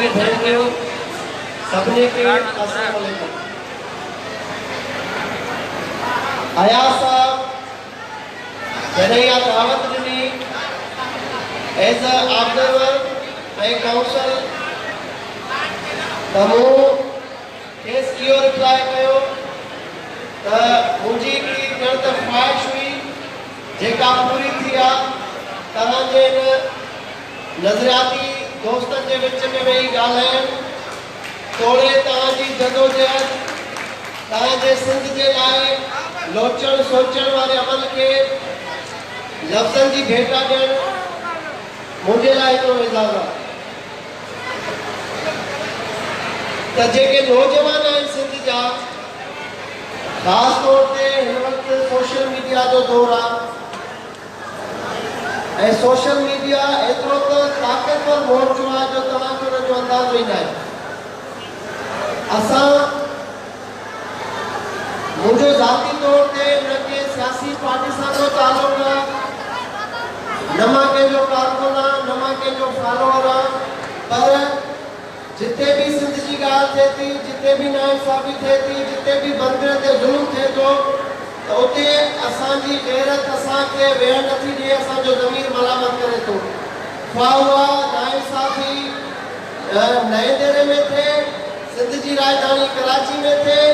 में thank U सभिनी खे। अस्सलाम वालेकुम। अयाज़ साहब जॾहिं इहा दावत ॾिनी एज़ अ ऑब्जर्वर ऐं काउंसल त मूं खेसि इहो रिप्लाई कयो त मुंहिंजी हिकिड़ी ॼण त ख़्वाहिश हुई जेका पूरी थी आहे। तव्हांजे नज़रियाती दोस्तनि जे विच में वेही ॻाल्हाइण तोड़े तव्हांजी जदोजहद तव्हांजे सिंध जे लाइ लोचण सोचण वारे अमल खे लफ़्ज़नि जी भेट ॾियणु मुंहिंजे लाइ हिकिड़ो एज़ाज़ु आहे त जेके नौजवान आहिनि सिंध जा ख़ासि तौर ते हिन वक़्तु सोशल मीडिया जो दौरु आहे ऐं सोशल मीडिया एतिरो त ताक़तवर मोर्चो आहे जो तव्हांखे हुन जो अंदाज़ो ई न आहे। असां मुंहिंजो ज़ाती तौर ते न के सियासी पार्टी सां को तालुक़ु आहे, न मां कंहिंजो कारकुन आहे, न मां कंहिंजो फॉलोअर आहे, पर जिते भी सिंध जी ॻाल्हि थिए थी, जिते भी नाइंसाफ़ी थिए थी, जिते भी बंदर ते ज़ुल्म थिए थो त उते असांजी गैरत असांखे वेहण नथी ॾिए, असांजो ज़मीर मलामत करे थो। ख़्वाह उहा नाइंसाफ़ी नए देरे में थिए, सिंध जी राजधानी कराची में थिए,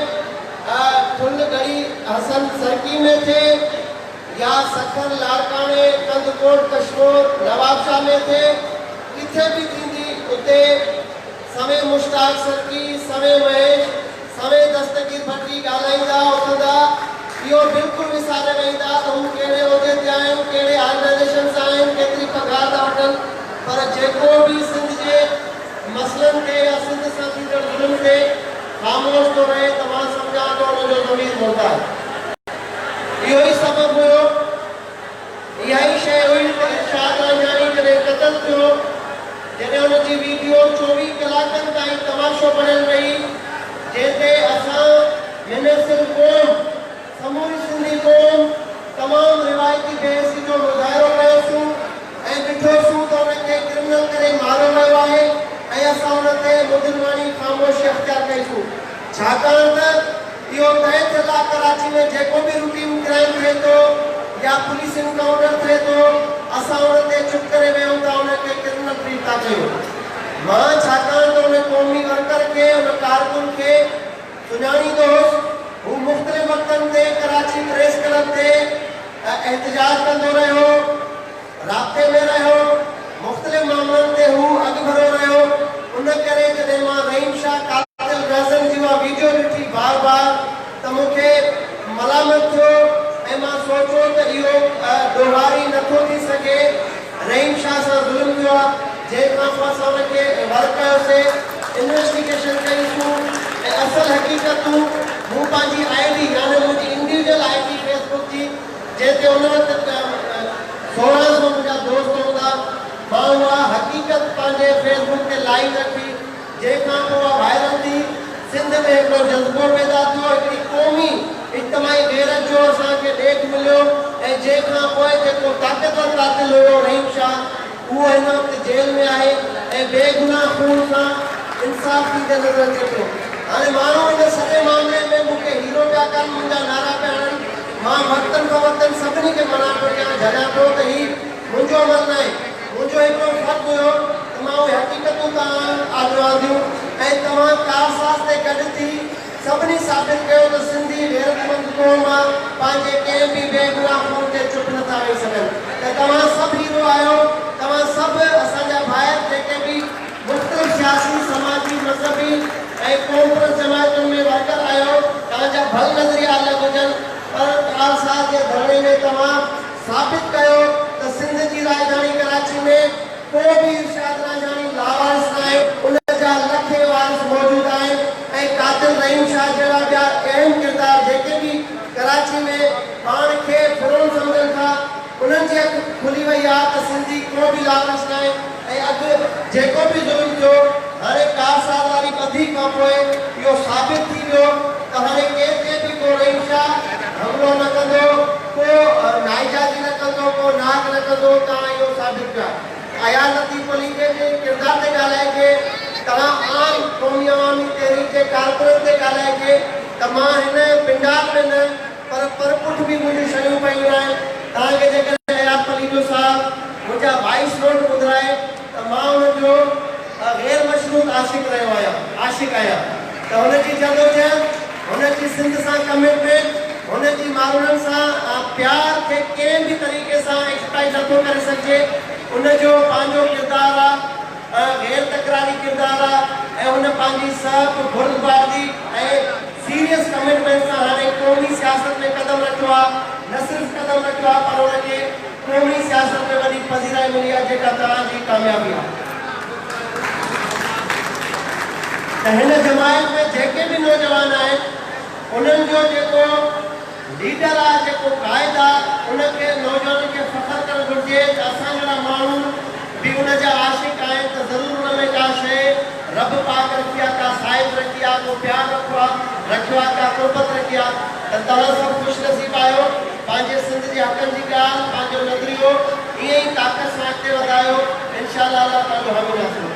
फुल गढ़ी हसन सरकी में थे, या सखर लाड़काने कंदकोट कशमोर नवाबशाह में थे, किथे भी थींदी उते सवे मुश्ताक सरकी, सवे महेश, सवे दस्तगीर भट्टी ॻाल्हाईंदा उथंदा। इहो बिल्कुलु विसारे वेंदा त हू कहिड़े उहिदे ते आहिनि, कहिड़े ऑर्गनाइज़ेशन सां आहिनि, केतिरी पघार था वठनि, पर जेको भी सिंध जे मसइलनि ते या सिंध सां थींदड़ ज़ुल्म ते ख़ामोश थो रहे त मां सम्झां थो हुनजो ज़मीर मुर्दा आहे। इहो ई सबबु हुयो, इहा ई शइ हुई त इरशाद रांझानी जॾहिं क़तल थियो, जॾहिं हुनजी वीडियो 24 कलाकनि ताईं तमाशो बणियल रही, जंहिंते असां मिनिसिल क़ौम समूरी सिंधी क़ौम तमामु रिवायती बेहसी जो मुज़ाहिरो कयोसीं ऐं ॾिठोसीं त हुनखे क्रिमिनल करे मारियो वियो आहे ऐं असां हुन ते मुजरिमानी ख़ामोशी अख़्तियार कईसीं। छाकाणि त इहो तय थियल आहे कराची में जेको भी रूटीन क्राइम थिए थो या पुलिस इनकाउंटर थिए थो, असां हुन ते चुप करे वेहूं था, हुनखे क्रिमिनल ट्रीट था कयूं। मां छाकाणि त हुन क़ौमी वर्कर खे, हुन कारकुन खे सुञाणींदोसि, हू मुख़्तलिफ़ वक़्तनि ते कराची प्रेस क्लब ते एहतजाज कंदो रहियो, राब्ते में रहियो, मुख़्तलिफ़ मामलनि ते हू अॻु भरो रहियो। उन करे जॾहिं मां रहीम शाह कातिल रज़न जी उहा वीडियो ॾिठी बार बार त मूंखे मलामत थियो ऐं मां सोचियो त इहो दोहारी नथो थी सघे। रहीम शाह सां ज़ुल्म थियो आहे, जंहिंखां पोइ असां हुनखे वर्क कयोसीं, इन्वेस्टिगेशन कईसूं ऐं असल हक़ीक़तूं मूं पंहिंजी ID यानी मुंहिंजी इंडिविजुअल ID फेसबुक जी, जंहिंते हुन वक़्तु 1600 मुंहिंजा दोस्त हूंदा, मां उहा हक़ीक़त पंहिंजे फेसबुक ते लाइव रखी, जंहिंखां पोइ उहा वायरल थी। सिंध में हिकिड़ो जज़्बो पैदा थियो, हिकिड़ी क़ौमी इज्तिमाही गैरत जो असांखे ॾेख मिलियो ऐं जंहिंखां पोइ जेको ताक़तवर कातिल हुयो रहीम शाह, उहो हिन वक़्तु जेल में आहे ऐं बेगुनाह खून सां इंसाफ़ थींदे नज़र अचे थो। हाणे माण्हू हिन सॼे मामले में मूंखे हीरो पिया कनि, मुंहिंजा नारा पिया हणनि, मां वक़्तनि खां वक़्तनि सभिनी खे मना पियो कयां, झलियां पियो त हीउ मुंहिंजो अमल न आहे। मुंहिंजो हिकिड़ो फ़र्ज़ु हुयो त मां उहे हक़ीक़तूं तव्हां आज़मादियूं ऐं तव्हां कारसाज़ ते गॾु थी सभिनी साबित कयो त सिंधी गैरतमंद क़ौम आहे, पंहिंजे कंहिं बि बेगुनाह खून ते चुप नथा वेही सघनि, त तव्हां सभु हीरो आहियो, तव्हां सभु असांजा भाइर जेके बि मुख़्तलिफ़ सियासी समाजी मज़हबी ऐं क़ौम जमातुनि में वर्कर आहियो, तव्हांजा भल नज़रिया अलॻि हुजनि, पर कारसाज़ जे धरणे में तव्हां साबित कयो त सिंध जी राजधानी कराची में को भी इरशाद रांझानी लावारिस न आहे, उन जा लखे वारिस मौजूद आहिनि ऐं कातिल रहीम शाह जहिड़ा ॿिया अहम किरदार जेके भी कराची में पाण खे फिरोन सम्झनि था, उन्हनि जी अखि खुली वई आहे त सिंधी को भी लावारिस न आहे ऐं अॻु जेको भी ज़ुल्म थियो, हाणे कारसाज़ वारी ॿधी खां पोइ इहो साबित थी वियो त हाणे कंहिंखे भी को रहीम शाह हमलो न कंदो, को नाइजाजी न कंदो, को नाक न कंदो। तव्हां इहो साबित कयो। अयाज़ लतीफ़ अली के किरदार ते ॻाल्हाए के तव्हां कारपोरेट ते ॻाल्हाए के त मां हिन पिंडार में न पर पुठ बि मुंहिंजी शयूं पयूं आहिनि तव्हांखे जेकॾहिं अयाज़ पलीजो साहब मुंहिंजा वॉइस नोट ॿुधाए त मां हुनजो गैर मशरूत आशिक़ आहियां त हुनजी जदोजहद हुनजी सिंध सां कमिटमेंट हुनजी माण्हुनि सां प्यार खे कंहिं बि तरीक़े सां एक्सप्रेस नथो करे सघिजे उनजो पंहिंजो किरदारु आहे गैर तकरारी किरदारु आहे ऐं हुन पंहिंजी सभु बुर्दबादी ऐं सीरियस कमिटमेंट सां हाणे क़ौमी सियासत में क़दम रखियो आहे न सिर्फ़ु क़दम रखियो आहे पर हुनखे क़ौमी सियासत में वॾी पज़ीराई मिली आहे जेका तव्हांजी कामयाबी आहे त हिन जमायत में जेके बि नौजवान आहिनि उन्हनि जो जेको लीडर आहे जेको क़ाइद आहे उनखे नौजवाननि खे फ़ख्रु करणु घुरिजे त असां जहिड़ा माण्हू बि उनजा आशिक़ आहिनि त ज़रूरु उन में का शइ रब पाक रखी आहे का साहिब रखी आहे को प्यारु रखियो आहे का कुर्बत रखी आहे त तव्हां सभु ख़ुशनसीब आहियो पंहिंजे सिंध जे हक़नि जी ॻाल्हि पंहिंजो नज़रियो ईअं ई ताक़त सां अॻिते वधायो इनशा अल्लाह पंहिंजो हामी नासिर